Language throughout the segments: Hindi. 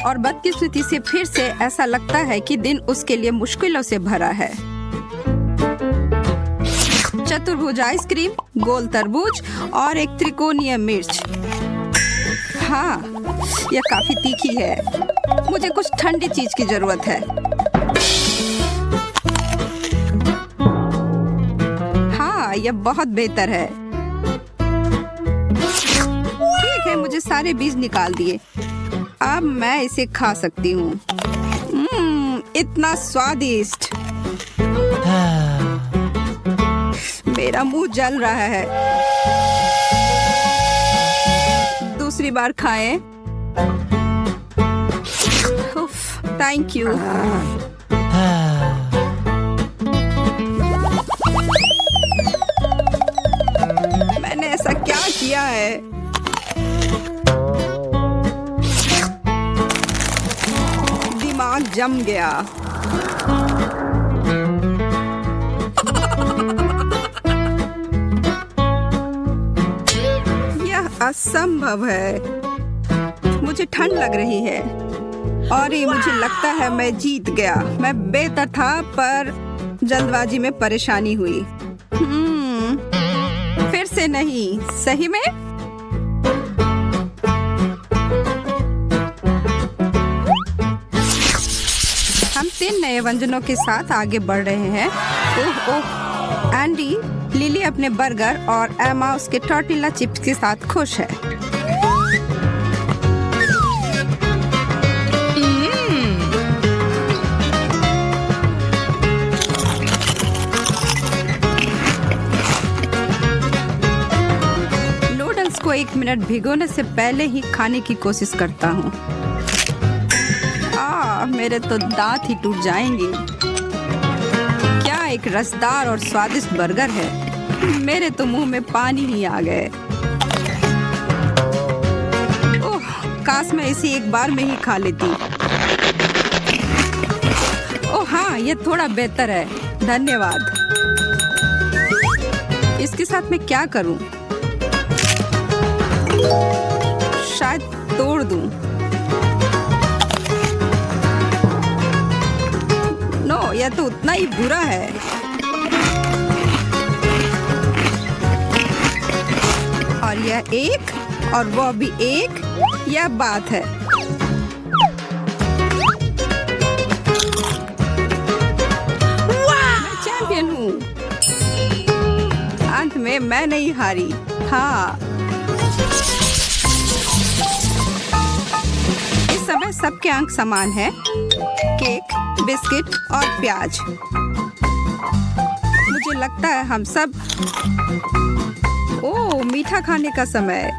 और बदकिस्मती से फिर से ऐसा लगता है कि दिन उसके लिए मुश्किलों से भरा है। चतुर्भुज आइसक्रीम, गोल तरबूज और एक त्रिकोणीय मिर्च। हाँ, यह काफी तीखी है। मुझे कुछ ठंडी चीज की जरूरत है। हाँ, यह बहुत बेहतर है। ठीक है, मुझे सारे बीज निकाल दिए। अब मैं इसे खा सकती हूँ। इतना स्वादिष्ट। मेरा मुंह जल रहा है। दूसरी बार खाएं। Thank you. मैंने ऐसा क्या किया है? दिमाग जम गया। असंभव है। मुझे ठंड लग रही है और ये मुझे लगता है मैं जीत गया। मैं बेहतर था पर जल्दबाजी में परेशानी हुई। फिर से नहीं। सही में? हम 3 नए व्यंजनों के साथ आगे बढ़ रहे हैं। ओह, एंडी, लिली अपने बर्गर और एमा उसके टॉर्टिला चिप्स के साथ खुश है। नूडल्स को 1 मिनट भिगोने से पहले ही खाने की कोशिश करता हूँ। मेरे तो दांत ही टूट जाएंगे। क्या एक रसदार और स्वादिष्ट बर्गर है। मेरे तो मुंह में पानी ही आ गए। ओह, काश मैं इसे एक बार में ही खा लेती। ओह हाँ, ये थोड़ा बेहतर है। धन्यवाद। इसके साथ मैं क्या करूं? शायद तोड़ दूं। नो, यह तो उतना ही बुरा है। और यह एक और वो भी एक, यह बात है। मैं चैंपियन हूँ। अंत में मैं नहीं हारी। हाँ, इस समय सबके अंक समान है। केक, बिस्किट और प्याज। मुझे लगता है हम सब। ओह, मीठा खाने का समय।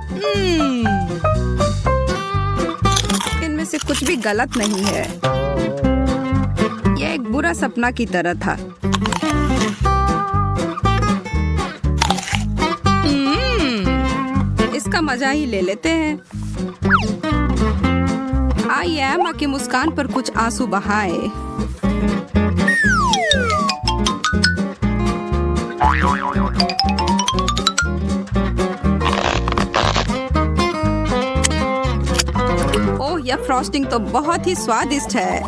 इनमें से कुछ भी गलत नहीं है। यह एक बुरा सपना की तरह था। इसका मजा ही ले लेते हैं। आई एमा की मुस्कान पर कुछ आंसू बहाए। ओह, यह फ्रॉस्टिंग तो बहुत ही स्वादिष्ट है।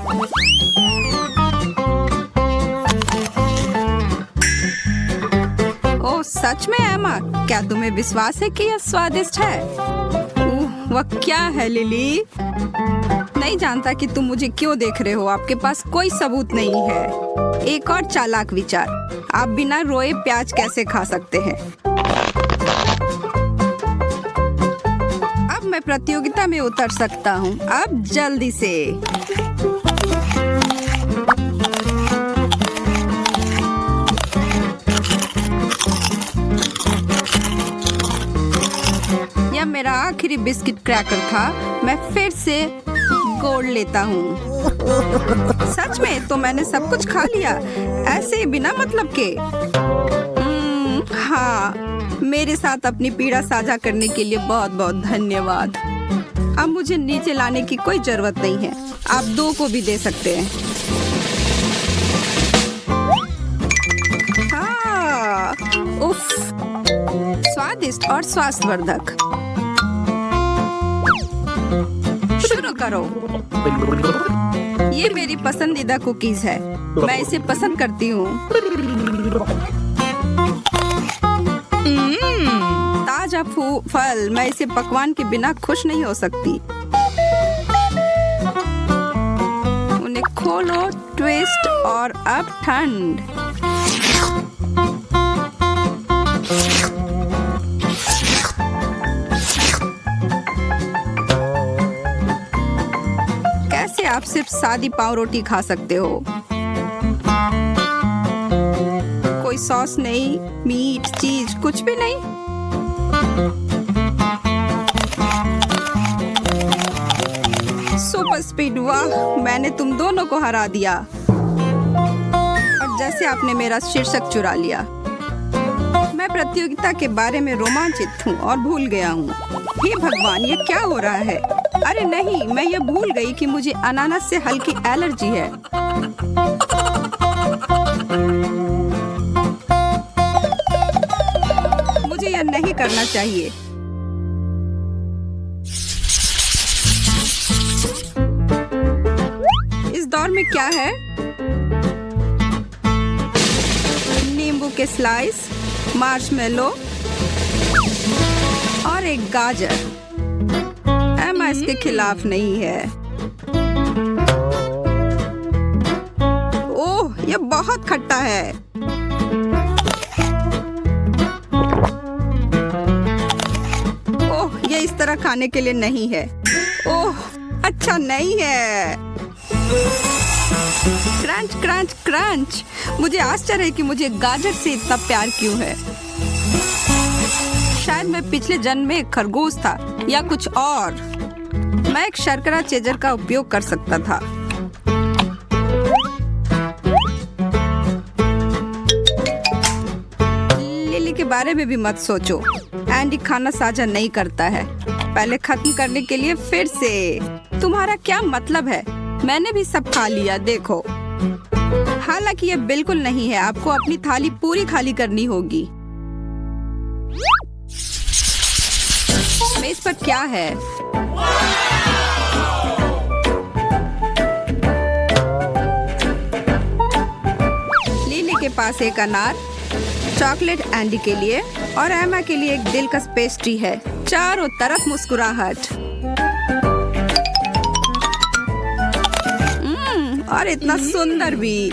ओह, सच में एमा, क्या तुम्हें विश्वास है कि यह स्वादिष्ट है? वह क्या है लिली? नहीं जानता कि तुम मुझे क्यों देख रहे हो। आपके पास कोई सबूत नहीं है। एक और चालाक विचार, आप बिना रोए प्याज कैसे खा सकते हैं? अब मैं प्रतियोगिता में उतर सकता हूँ। अब जल्दी से। यह मेरा आखिरी बिस्किट क्रैकर था। मैं फिर से गोल्ड लेता हूँ। सच में? तो मैंने सब कुछ खा लिया ऐसे ही बिना मतलब के। हाँ, मेरे साथ अपनी पीड़ा साझा करने के लिए बहुत बहुत धन्यवाद। अब मुझे नीचे लाने की कोई जरूरत नहीं है। आप 2 को भी दे सकते हैं। हाँ, उफ, स्वादिष्ट और स्वास्थ्यवर्धक। शुरू करो। ये मेरी पसंदीदा कुकीज है, मैं इसे पसंद करती हूँ। ताजा फल, मैं इसे पकवान के बिना खुश नहीं हो सकती। उन्हें खोलो, ट्विस्ट और अब ठंड। कैसे आप सिर्फ सादी पाव रोटी खा सकते हो? कोई सॉस नहीं, मीट, चीज कुछ भी नहीं। सुपर स्पीड, वाह, मैंने तुम दोनों को हरा दिया। और जैसे आपने मेरा शीर्षक चुरा लिया। मैं प्रतियोगिता के बारे में रोमांचित हूँ और भूल गया हूँ। हे भगवान, ये क्या हो रहा है? अरे नहीं, मैं ये भूल गई कि मुझे अनानास से हल्की एलर्जी है। मुझे यह नहीं करना चाहिए। इस दौर में क्या है? नींबू के स्लाइस, मार्शमेलो और एक गाजर। एमा इसके खिलाफ नहीं है। ओह, ये बहुत खट्टा है। ओह, ये इस तरह खाने के लिए नहीं है। ओह, अच्छा नहीं है। Crunch crunch crunch. मुझे आश्चर्य है कि मुझे गाजर से इतना प्यार क्यों है। शायद मैं पिछले जन्म में एक खरगोश था या कुछ और। मैं एक शर्करा चेजर का उपयोग कर सकता था। लिली के बारे में भी मत सोचो। एंडी खाना साझा नहीं करता है। पहले खत्म करने के लिए फिर से। तुम्हारा क्या मतलब है? मैंने भी सब खा लिया, देखो। हालांकि ये बिल्कुल नहीं है। आपको अपनी थाली पूरी खाली करनी होगी। मेज पर क्या है? लिली के पास एक अनार, चॉकलेट एंडी के लिए और एमा के लिए एक दिलकश पेस्ट्री है। चारों तरफ मुस्कुराहट। और इतना सुंदर भी।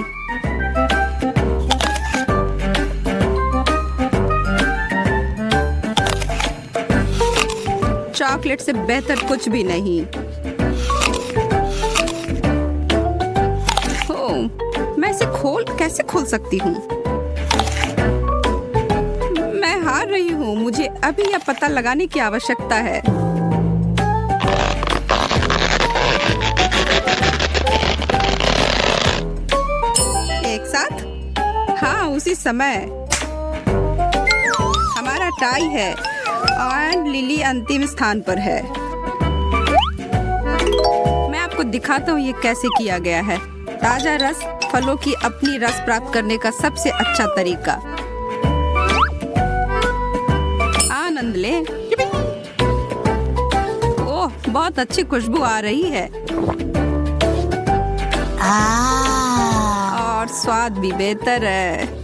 चॉकलेट से बेहतर कुछ भी नहीं। मैं इसे कैसे खोल सकती हूँ? मैं हार रही हूँ। मुझे अभी यह पता लगाने की आवश्यकता है। एक साथ? हाँ, उसी समय। हमारा टाई है और लिली अंतिम स्थान पर है। मैं आपको दिखाता हूँ ये कैसे किया गया है। ताजा रस, फलों की अपनी रस प्राप्त करने का सबसे अच्छा तरीका। आनंद ले। ओह, बहुत अच्छी खुशबू आ रही है। और स्वाद भी बेहतर है।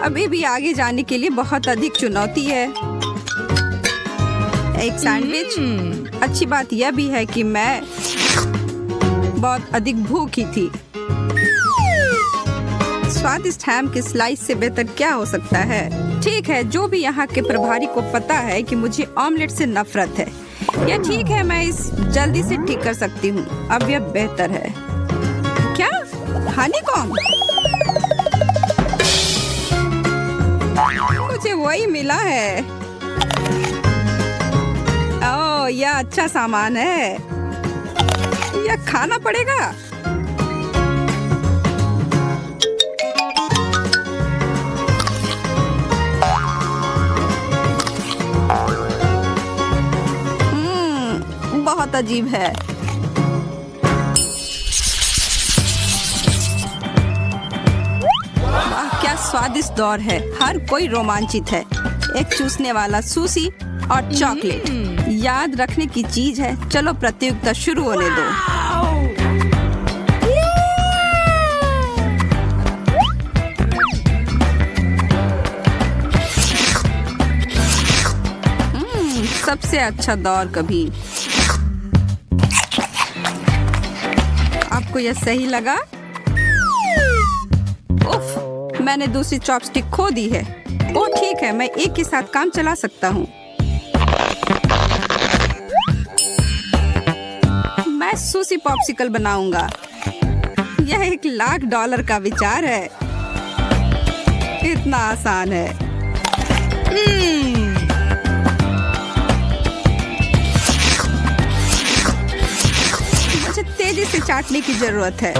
अभी भी आगे जाने के लिए बहुत अधिक चुनौती है। एक सैंडविच। अच्छी बात यह भी है कि मैं बहुत अधिक भूखी थी। स्वादिष्ट हैम के स्लाइस से बेहतर क्या हो सकता है? ठीक है, जो भी यहाँ के प्रभारी को पता है कि मुझे ऑमलेट से नफरत है। यह ठीक है, मैं इस जल्दी से ठीक कर सकती हूँ। अब यह बेहतर है। क्या? हनीकॉम्ब? मुझे वही मिला है। ओह, यह अच्छा सामान है। यह खाना पड़ेगा। बहुत अजीब है। वाह, क्या स्वादिष्ट दौर है। हर कोई रोमांचित है। एक चूसने वाला सुशी और चॉकलेट याद रखने की चीज है। चलो प्रतियोगिता शुरू होने दो। सबसे अच्छा दौर कभी। आपको यह सही लगा? उफ, मैंने दूसरी चॉपस्टिक खो दी है। ओह ठीक है, मैं एक के साथ काम चला सकता हूँ। मैं सुशी पॉप्सिकल बनाऊंगा। यह $1,00,000 का विचार है। इतना आसान है। मुझे तेजी से चाटने की जरूरत है।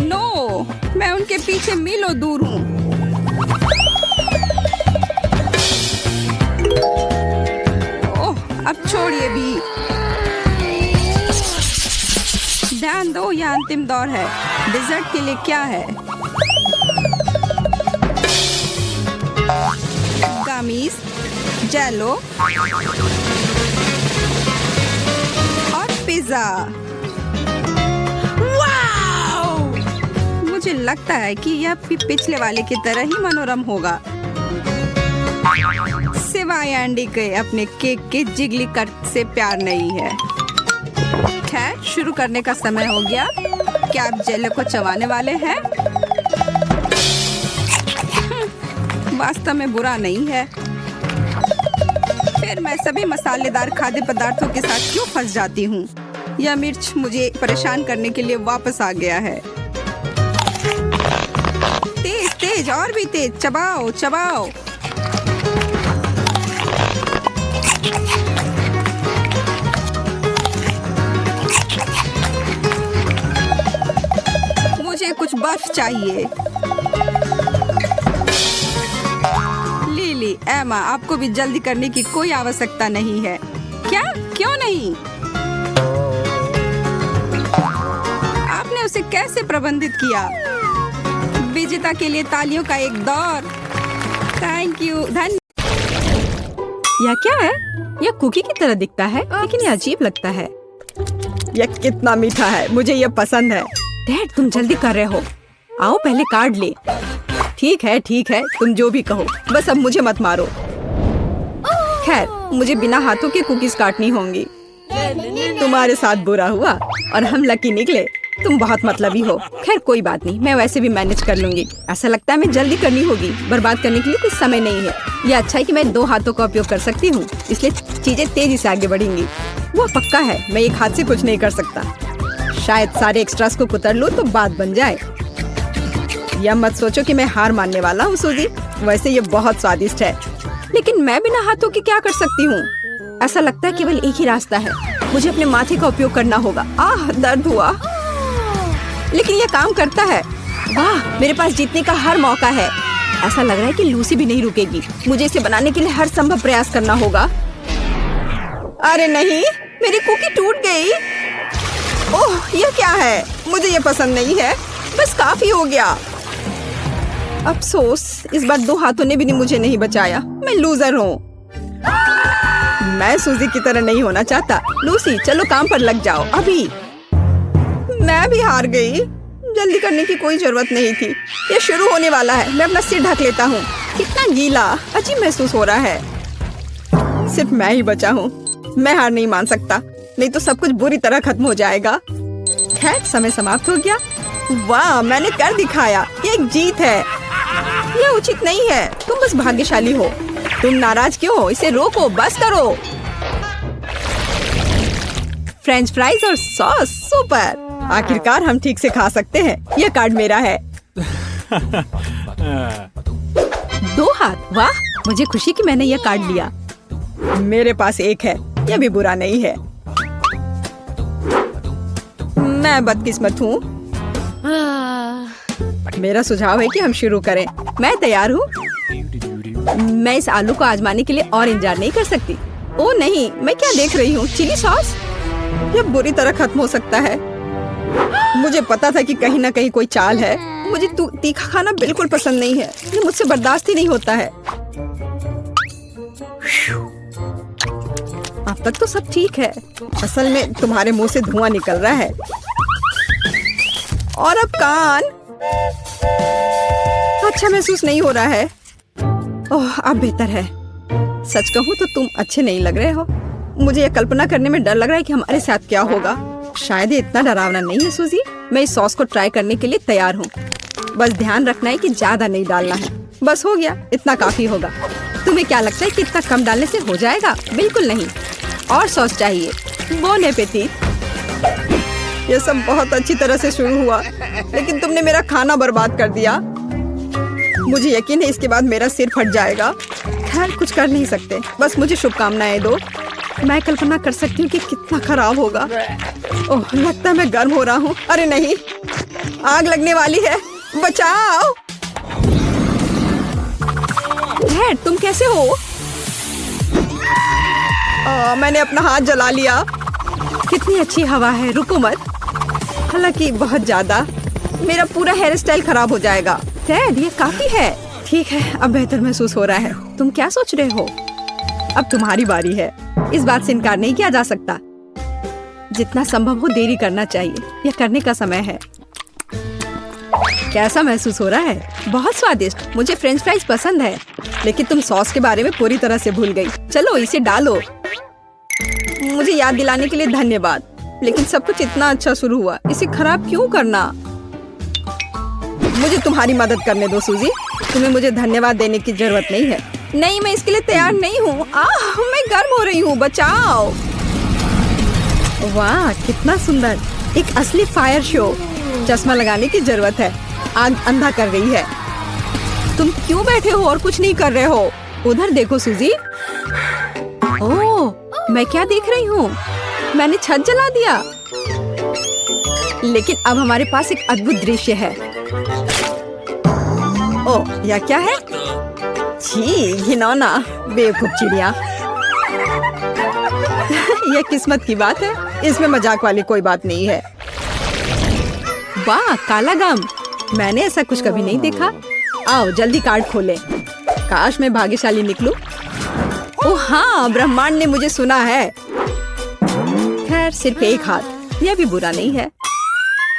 नो, मैं उनके पीछे मीलों दूर हूँ। ओह, अब छोड़िए भी। ध्यान दो, यह अंतिम दौर है। डिजर्ट के लिए क्या है? गमीज, जेलो और पिज्जा। मुझे लगता है कि यह भी पिछले वाले की तरह ही मनोरम होगा, सिवाय एंडी के अपने केक के जिगली कट से प्यार नहीं है। खैर, शुरू करने का समय हो गया। क्या आप जेलो को चबाने वाले हैं? वास्तव में बुरा नहीं है। फिर मैं सभी मसालेदार खाद्य पदार्थों के साथ क्यों फंस जाती हूँ? यह मिर्च मुझे परेशान करने के लिए वापस आ गया है। तेज तेज, और भी तेज। चबाओ चबाओ। मुझे कुछ बर्फ चाहिए। लिली, एमा, आपको भी जल्दी करने की कोई आवश्यकता नहीं है। क्या? क्यों नहीं? आपने उसे कैसे प्रबंधित किया? विजेता के लिए तालियों का एक दौर। Thank you. यह क्या है? यह कुकी की तरह दिखता है, लेकिन यह अजीब लगता है। यह कितना मीठा है, मुझे यह पसंद है। डैड, तुम जल्दी कर रहे हो। आओ पहले कार्ड ले। ठीक है, तुम जो भी कहो, बस अब मुझे मत मारो। खैर, मुझे बिना हाथों के कुकीज काटनी होंगी। तुम्हारे साथ बुरा हुआ और हम लकी निकले। तुम बहुत मतलबी हो। खैर कोई बात नहीं, मैं वैसे भी मैनेज कर लूंगी। ऐसा लगता है मैं जल्दी करनी होगी। बर्बाद करने के लिए कुछ समय नहीं है। यह अच्छा है कि मैं 2 हाथों का उपयोग कर सकती हूँ, इसलिए चीजें तेजी से आगे बढ़ेंगी। वो पक्का है, मैं एक हाथ से कुछ नहीं कर सकता। शायद सारे एक्स्ट्रास को कुतर लूं तो बात बन जाए। यह मत सोचो कि मैं हार मानने वाला हूँ सूजी। वैसे ये बहुत स्वादिष्ट है। लेकिन मैं बिना हाथों के क्या कर सकती हूँ? ऐसा लगता है केवल एक ही रास्ता है। मुझे अपने माथे का उपयोग करना होगा। आह, दर्द हुआ। लेकिन यह काम करता है। वाह, मेरे पास जीतने का हर मौका है। ऐसा लग रहा है कि लूसी भी नहीं रुकेगी। मुझे इसे बनाने के लिए हर संभव प्रयास करना होगा। अरे नहीं, मेरी कुकी टूट गई। ओह, यह क्या है? मुझे यह पसंद नहीं है। बस काफी हो गया। अफसोस, इस बार 2 हाथों ने भी मुझे नहीं बचाया। मैं लूजर हूँ। मैं सूजी की तरह नहीं होना चाहता। लूसी, चलो काम पर लग जाओ अभी। मैं भी हार गई। जल्दी करने की कोई जरूरत नहीं थी। ये शुरू होने वाला है। मैं अपना सिर ढक लेता हूँ। कितना गीला, अजीब महसूस हो रहा है। सिर्फ मैं ही बचा हूँ। मैं हार नहीं मान सकता, नहीं तो सब कुछ बुरी तरह खत्म हो जाएगा। खैर, समय समाप्त हो गया। वाह, मैंने कर दिखाया। ये एक जीत है। यह उचित नहीं है। तुम बस भाग्यशाली हो। तुम नाराज क्यों हो? इसे रोको, बस करो। फ्रेंच फ्राइज और सॉस, सुपर। आखिरकार हम ठीक से खा सकते हैं। यह कार्ड मेरा है। 2 हाथ, वाह, मुझे खुशी कि मैंने यह कार्ड लिया। मेरे पास एक है। यह भी बुरा नहीं है। मैं बदकिस्मत हूँ। मेरा सुझाव है कि हम शुरू करें। मैं तैयार हूँ। मैं इस आलू को आजमाने के लिए और इंतजार नहीं कर सकती। ओ नहीं, मैं क्या देख रही हूँ? Chilli sauce? यह बुरी तरह खत्म हो सकता है। मुझे पता था कि कहीं ना कहीं कोई चाल है। मुझे तीखा खाना बिल्कुल पसंद नहीं है। ये मुझसे बर्दाश्त ही नहीं होता है। अब तक तो सब ठीक है। असल में तुम्हारे मुंह से धुआं निकल रहा है। और अब कान अच्छा महसूस नहीं हो रहा है। ओह, अब बेहतर है। सच कहूँ तो तुम अच्छे नहीं लग रहे हो। मुझे यह कल्पना करने में डर लग रहा है कि हमारे साथ क्या होगा। शायद ये इतना डरावना नहीं है सूजी। मैं इस सॉस को ट्राई करने के लिए तैयार हूँ। बस ध्यान रखना है कि ज्यादा नहीं डालना है। बस हो गया, इतना काफी होगा। तुम्हें क्या लगता है कि इतना कम डालने से हो जाएगा? बिल्कुल नहीं, और सॉस चाहिए। Bone appétit. ये सब बहुत अच्छी तरह से शुरू हुआ, लेकिन तुमने मेरा खाना बर्बाद कर दिया। मुझे यकीन है इसके बाद मेरा सिर फट जाएगा। खैर, कुछ कर नहीं सकते। बस मुझे शुभकामनाएं दो। मैं कल्पना कर सकती हूँ कि कितना खराब होगा। ओह, लगता है मैं गर्म हो रहा हूँ। अरे नहीं, आग लगने वाली है। बचाओ। डैड, तुम कैसे हो? मैंने अपना हाथ जला लिया। कितनी अच्छी हवा है, रुको मत। हालांकि बहुत ज्यादा। मेरा पूरा हेयर स्टाइल खराब हो जाएगा। डैड, ये काफी है। ठीक है, अब बेहतर महसूस हो रहा है। तुम क्या सोच रहे हो? अब तुम्हारी बारी है। इस बात से इनकार नहीं किया जा सकता। जितना संभव हो देरी करना चाहिए। यह करने का समय है। कैसा महसूस हो रहा है? बहुत स्वादिष्ट। मुझे फ्रेंच फ्राइज पसंद है, लेकिन तुम सॉस के बारे में पूरी तरह से भूल गई। चलो इसे डालो। मुझे याद दिलाने के लिए धन्यवाद, लेकिन सब कुछ इतना अच्छा शुरू हुआ, इसे खराब क्यों करना? मुझे तुम्हारी मदद करने दो सूजी। तुम्हें मुझे धन्यवाद देने की जरूरत नहीं है। नहीं, मैं इसके लिए तैयार नहीं हूँ। मैं गर्म हो रही हूँ, बचाओ। वाह, कितना सुंदर। एक असली फायर शो। चश्मा लगाने की जरूरत है। आग अंधा कर रही है। तुम क्यों बैठे हो और कुछ नहीं कर रहे हो? उधर देखो सूजी। ओह, मैं क्या देख रही हूँ? मैंने छत जला दिया। लेकिन अब हमारे पास एक अद्भुत दृश्य है। ओह, यह क्या है? छी, घिनौना, बेवकूफ चिड़िया। यह किस्मत की बात है। इसमें मजाक वाली कोई बात नहीं है। वाह, काला गम। मैंने ऐसा कुछ कभी नहीं देखा। आओ जल्दी कार्ड खोलें। काश मैं भाग्यशाली निकलूं। ओह हाँ, ब्रह्मांड ने मुझे सुना है। खैर, सिर्फ एक हाथ, यह भी बुरा नहीं है।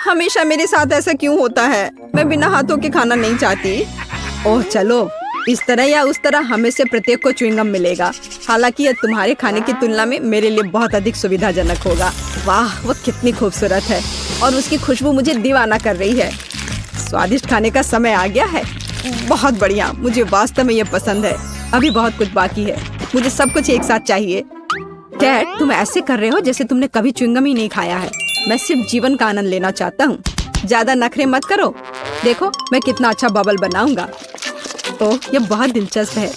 हमेशा मेरे साथ ऐसा क्यों होता है? मैं बिना हाथों के खाना नहीं चाहती। ओह चलो, इस तरह या उस तरह हमें से प्रत्येक को च्युइंगम मिलेगा। हालांकि यह तुम्हारे खाने की तुलना में मेरे लिए बहुत अधिक सुविधाजनक होगा। वाह, वह कितनी खूबसूरत है और उसकी खुशबू मुझे दीवाना कर रही है। स्वादिष्ट खाने का समय आ गया है। बहुत बढ़िया, मुझे वास्तव में ये पसंद है। अभी बहुत कुछ बाकी है। मुझे सब कुछ एक साथ चाहिए। डैड, तुम ऐसे कर रहे हो जैसे तुमने कभी च्युइंगम ही नहीं खाया है। मैं सिर्फ जीवन का आनंद लेना चाहता हूँ। ज्यादा नखरे मत करो। देखो मैं कितना अच्छा बबल बनाऊंगा। ओह, ये बहुत दिलचस्प है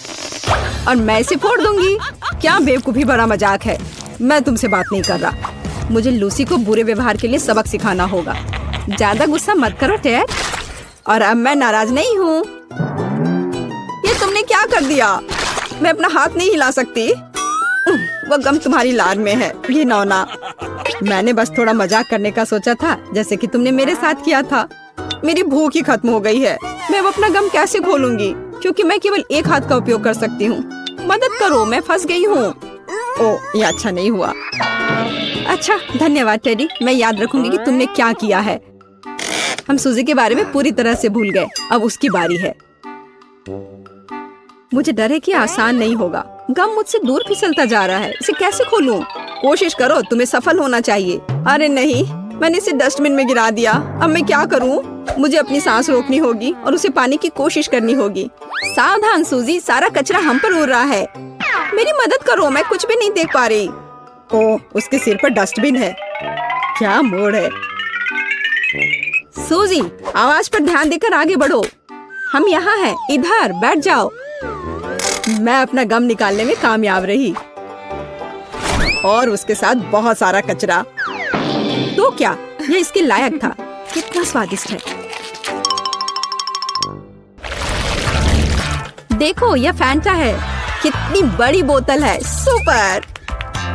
और मैं इसे फोड़ दूंगी। क्या बेवकूफी भरा मजाक है। मैं तुमसे बात नहीं कर रहा। मुझे लूसी को बुरे व्यवहार के लिए सबक सिखाना होगा। ज्यादा गुस्सा मत करो डैड। और अब मैं नाराज नहीं हूँ। ये तुमने क्या कर दिया? मैं अपना हाथ नहीं हिला सकती। वो गम तुम्हारी लार में है, घिनौना। मैंने बस थोड़ा मजाक करने का सोचा था, जैसे कि तुमने मेरे साथ किया था। मेरी भूख ही खत्म हो गई है। मैं अपना गम कैसे खोलूंगी, क्योंकि मैं केवल एक हाथ का उपयोग कर सकती हूँ। मदद करो, मैं फंस गई हूँ। ओह, ये अच्छा नहीं हुआ। अच्छा, धन्यवाद टेडी। मैं याद रखूंगी कि तुमने क्या किया है। हम सूजी के बारे में पूरी तरह से भूल गए। अब उसकी बारी है। मुझे डर है कि आसान नहीं होगा। गम मुझसे दूर फिसलता जा रहा है। इसे कैसे खोलूं? कोशिश करो, तुम्हें सफल होना चाहिए। अरे नहीं, मैंने इसे डस्टबिन में गिरा दिया। अब मैं क्या करूं? मुझे अपनी सांस रोकनी होगी और उसे पाने की कोशिश करनी होगी। सावधान सूजी, सारा कचरा हम पर उड़ रहा है। मेरी मदद करो, मैं कुछ भी नहीं देख पा रही। ओह, उसके सिर पर डस्टबिन है। क्या मोड़ है। सूजी, आवाज पर ध्यान देकर आगे बढ़ो। हम यहाँ हैं, इधर बैठ जाओ। मैं अपना गम निकालने में कामयाब रही और उसके साथ बहुत सारा कचरा। तो क्या यह इसके लायक था? कितना स्वादिष्ट है। देखो, यह फैंटा है। कितनी बड़ी बोतल है। सुपर।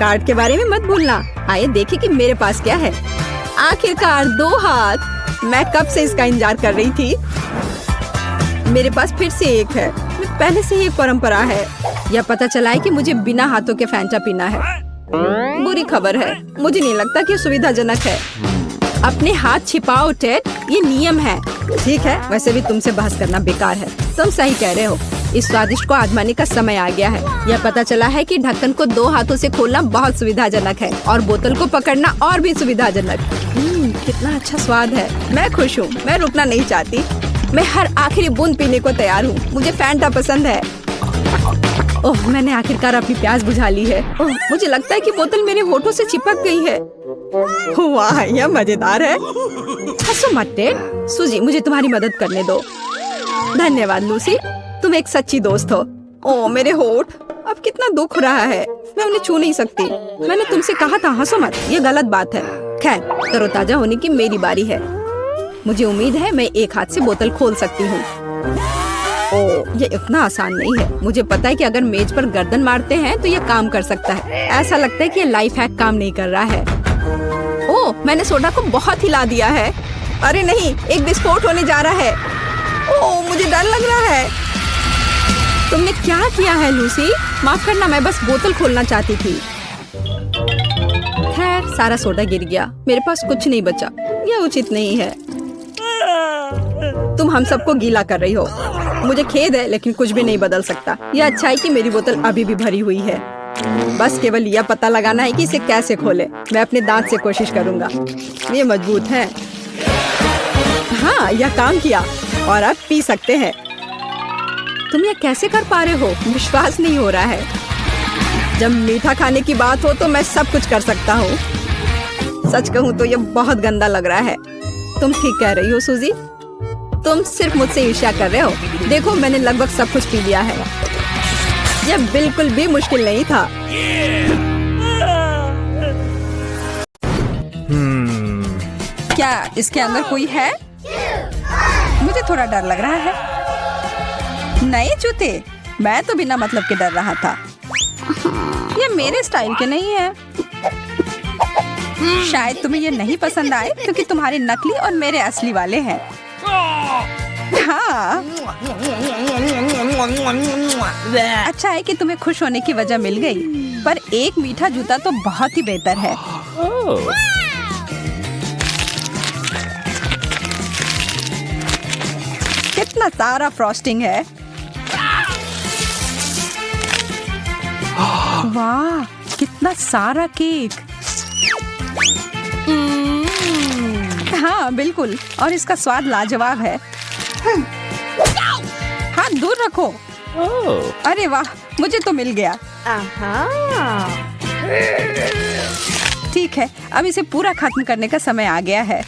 कार्ड के बारे में मत भूलना। आइए देखें कि मेरे पास क्या है। आखिरकार 2 हाथ। मैं कब से इसका इंतजार कर रही थी। मेरे पास फिर से एक है। पहले से ही एक परंपरा है। यह पता चला है कि मुझे बिना हाथों के फैंटा पीना है। बुरी खबर है। मुझे नहीं लगता कि सुविधाजनक है। अपने हाथ छिपाओ टेड, ये नियम है। ठीक है, वैसे भी तुमसे बहस करना बेकार है। तुम सही कह रहे हो। इस स्वादिष्ट को आजमाने का समय आ गया है। यह पता चला है कि ढक्कन को 2 हाथों से खोलना बहुत सुविधाजनक है और बोतल को पकड़ना और भी सुविधाजनक। कितना अच्छा स्वाद है। मैं खुश हूँ। मैं रुकना नहीं चाहती। मैं हर आखिरी बूंद पीने को तैयार हूँ। मुझे फैंटा पसंद है। ओह, मैंने आखिरकार अपनी प्यास बुझा ली है। ओह, मुझे लगता है कि बोतल मेरे होठों से चिपक गई है। वाह, यह मजेदार है। हंसो मत टेड। सूजी, मुझे तुम्हारी मदद करने दो। धन्यवाद लूसी, तुम एक सच्ची दोस्त हो। ओह, मेरे होठ। अब कितना दुख रहा है। मैं उन्हें छू नहीं सकती। मैंने तुमसे कहा था हंसो मत, ये गलत बात है। खैर, तरोताजा होने की मेरी बारी है। मुझे उम्मीद है मैं एक हाथ से बोतल खोल सकती हूँ। ओह, ये इतना आसान नहीं है। मुझे पता है कि अगर मेज पर गर्दन मारते हैं तो ये काम कर सकता है। ऐसा लगता है कि ये लाइफ हैक काम नहीं कर रहा है। ओह, मैंने सोडा को बहुत हिला दिया है। अरे नहीं, एक विस्फोट होने जा रहा है। ओह, मुझे डर लग रहा है। तुमने क्या किया है लूसी? माफ करना, मैं बस बोतल खोलना चाहती थी। खैर, सारा सोडा गिर गया। मेरे पास कुछ नहीं बचा। यह उचित नहीं है। तुम हम सबको गीला कर रही हो। मुझे खेद है, लेकिन कुछ भी नहीं बदल सकता। यह अच्छा है कि मेरी बोतल अभी भी भरी हुई है। बस केवल यह पता लगाना है कि इसे कैसे खोले। मैं अपने दांत से कोशिश करूंगा। ये मजबूत है। हाँ, यह काम किया और अब पी सकते हैं। तुम यह कैसे कर पा रहे हो? विश्वास नहीं हो रहा है। जब मीठा खाने की बात हो तो मैं सब कुछ कर सकता हूँ। सच कहूँ तो यह बहुत गंदा लग रहा है। तुम ठीक कह रही हो सूजी। तुम सिर्फ मुझसे ईर्ष्या कर रहे हो। देखो, मैंने लगभग सब कुछ पी लिया है। यह बिल्कुल भी मुश्किल नहीं था। क्या इसके अंदर कोई है? मुझे थोड़ा डर लग रहा है। नए जूते? मैं तो बिना मतलब के डर रहा था। ये मेरे स्टाइल के नहीं है। शायद तुम्हें ये नहीं पसंद आए क्योंकि तुम्हारे नकली और मेरे असली वाले हैं। हाँ, अच्छा है कि तुम्हें खुश होने की वजह मिल गई, पर एक मीठा जूता तो बहुत ही बेहतर है। कितना सारा फ्रॉस्टिंग है। वाह, कितना सारा केक। हाँ बिल्कुल, और इसका स्वाद लाजवाब है। हाथ दूर रखो। अरे वाह, मुझे तो मिल गया। ठीक है, अब इसे पूरा खत्म करने का समय आ गया है।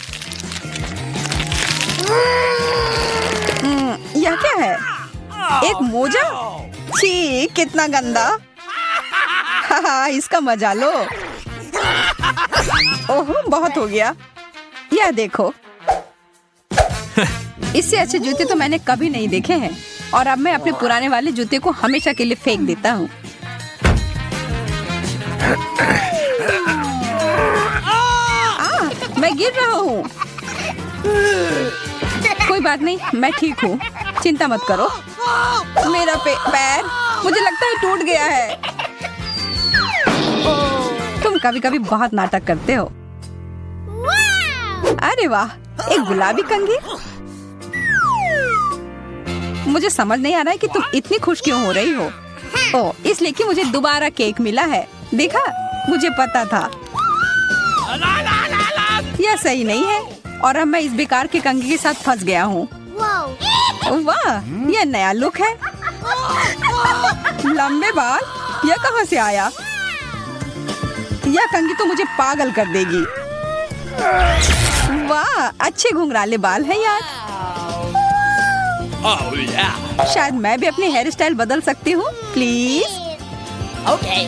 यह क्या है? एक मोजा? छी, कितना गंदा। हाँ, इसका मजा लो। ओह, बहुत हो गया। यह देखो। इससे अच्छे जूते तो मैंने कभी नहीं देखे हैं, और अब मैं अपने पुराने वाले जूते को हमेशा के लिए फेंक देता हूँ। मैं गिर रहा हूँ। कोई बात नहीं, मैं ठीक हूँ, चिंता मत करो। मेरा पैर मुझे लगता है टूट गया है। तुम कभी कभी बहुत नाटक करते हो। अरे वाह, एक गुलाबी कंघी। मुझे समझ नहीं आ रहा है कि तुम इतनी खुश क्यों हो रही हो। ओह, इसलिए कि मुझे दोबारा केक मिला है। देखा, मुझे पता था। यह सही नहीं है, और अब मैं इस बेकार के कंघी के साथ फंस गया हूँ। वाह, यह नया लुक है। लंबे बाल, यह कहाँ से आया? यह कंघी तो मुझे पागल कर देगी। वाह, अच्छे घुंघराले बाल हैं यार। शायद मैं भी अपनी हेयर स्टाइल बदल सकती हूँ, प्लीज। ओके,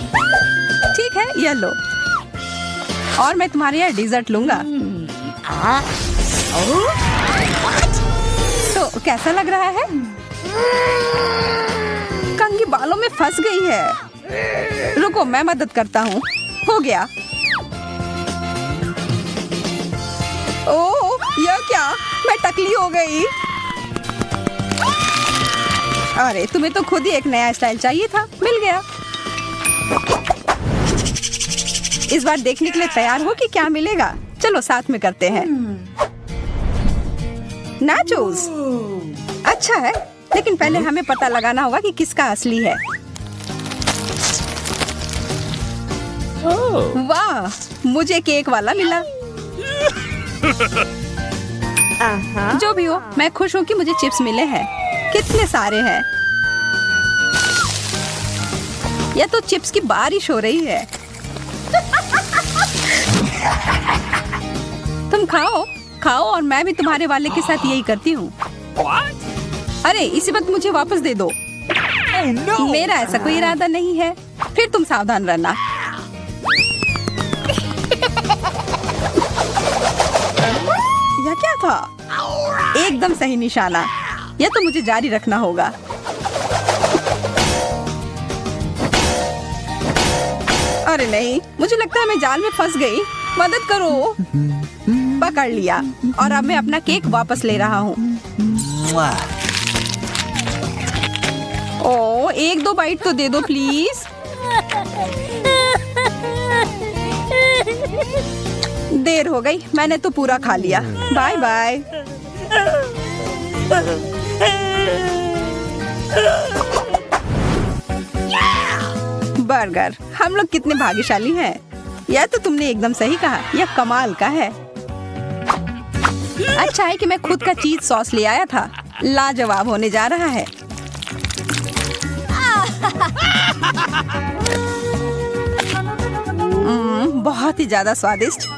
ठीक है, यह लो। और मैं तुम्हारे यहाँ डिजर्ट लूंगा। तो कैसा लग रहा है? कंघी बालों में फंस गई है। रुको, मैं मदद करता हूँ। हो गया। ओह, यह क्या? मैं टकली हो गई। अरे तुम्हें तो खुद ही एक नया स्टाइल चाहिए था, मिल गया। इस बार देखने के लिए तैयार हो कि क्या मिलेगा? चलो साथ में करते हैं। नाचोस अच्छा है, लेकिन पहले हमें पता लगाना होगा कि किसका असली है। वाह, मुझे केक वाला मिला। जो भी हो, मैं खुश हूँ कि मुझे चिप्स मिले हैं। कितने सारे हैं। यह तो चिप्स की बारिश हो रही है। तुम खाओ खाओ और मैं भी तुम्हारे वाले के साथ यही करती हूँ। अरे इसी वक्त मुझे वापस दे दो। मेरा ऐसा कोई इरादा नहीं है। फिर तुम सावधान रहना। यह क्या था? एकदम सही निशाना। यह तो मुझे जारी रखना होगा। अरे नहीं, मुझे लगता है मैं जाल में फंस गई। मदद करो। पकड़ लिया और अब मैं अपना केक वापस ले रहा हूँ। ओ, एक दो बाइट तो दे दो प्लीज। देर हो गई, मैंने तो पूरा खा लिया। Bye bye. बर्गर, हम लोग कितने भाग्यशाली हैं। यह तो तुमने एकदम सही कहा, यह कमाल का है। अच्छा है कि मैं खुद का चीज सॉस ले आया था। लाजवाब होने जा रहा है। बहुत ही ज्यादा स्वादिष्ट।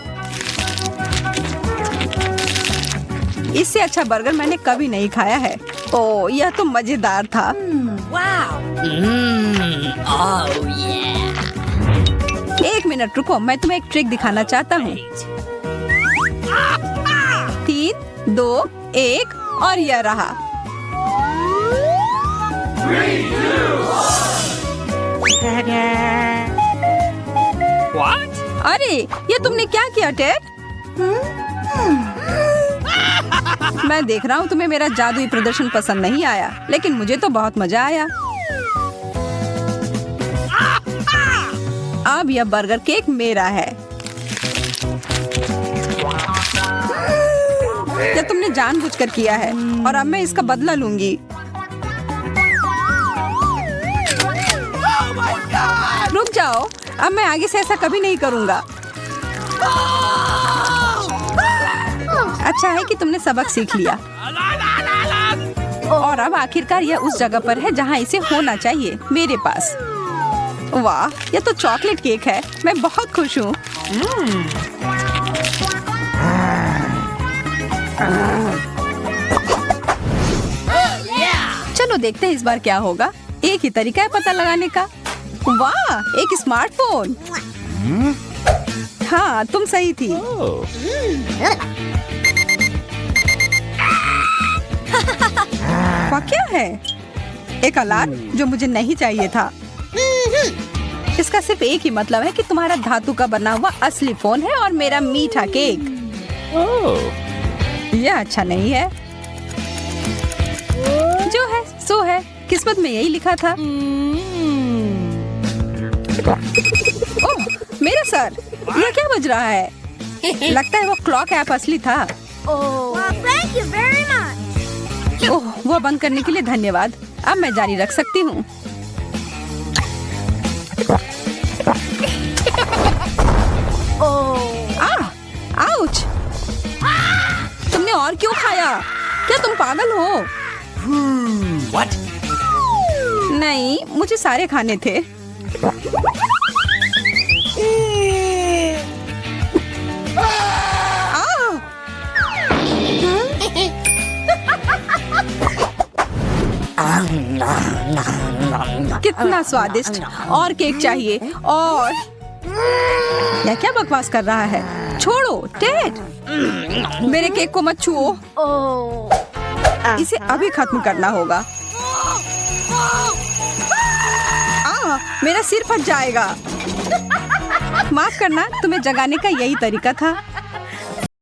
इससे अच्छा बर्गर मैंने कभी नहीं खाया है। ओ, यह तो मजेदार था। एक मिनट रुको, मैं तुम्हें एक ट्रिक दिखाना चाहता हूँ। 3, 2, 1 और यह रहा। अरे ये तुमने क्या किया टेड? मैं देख रहा हूँ तुम्हें मेरा जादुई प्रदर्शन पसंद नहीं आया, लेकिन मुझे तो बहुत मजा आया। अब यह बर्गर केक मेरा है। क्या तुमने जानबूझकर किया है और अब मैं इसका बदला लूंगी। रुक जाओ, अब मैं आगे से ऐसा कभी नहीं करूंगा। अच्छा है कि तुमने सबक सीख लिया और अब आखिरकार यह उस जगह पर है जहां इसे होना चाहिए, मेरे पास। वाह, यह तो चॉकलेट केक है। मैं बहुत खुश हूँ। चलो देखते हैं इस बार क्या होगा। एक ही तरीका है पता लगाने का। वाह, एक स्मार्टफोन। हाँ, तुम सही थी। वाह, क्या है? एक अलार्म जो मुझे नहीं चाहिए था। इसका सिर्फ एक ही मतलब है कि तुम्हारा धातु का बना हुआ असली फोन है और मेरा मीठा केक। यह अच्छा नहीं है। जो है सो है, किस्मत में यही लिखा था। ओह, मेरा सर, यह क्या बज रहा है? लगता है वो क्लॉक ऐप असली था। ओह, वह बंद करने के लिए धन्यवाद। अब मैं जारी रख सकती हूँ। आउच! तुमने और क्यों खाया? क्या तुम पागल हो? What? नहीं, मुझे सारे खाने थे। कितना स्वादिष्ट। और केक चाहिए। और यह क्या बकवास कर रहा है? छोड़ो टेड, मेरे केक को मत छुओ। इसे अभी खत्म करना होगा। मेरा सिर फट जाएगा। माफ करना, तुम्हें जगाने का यही तरीका था।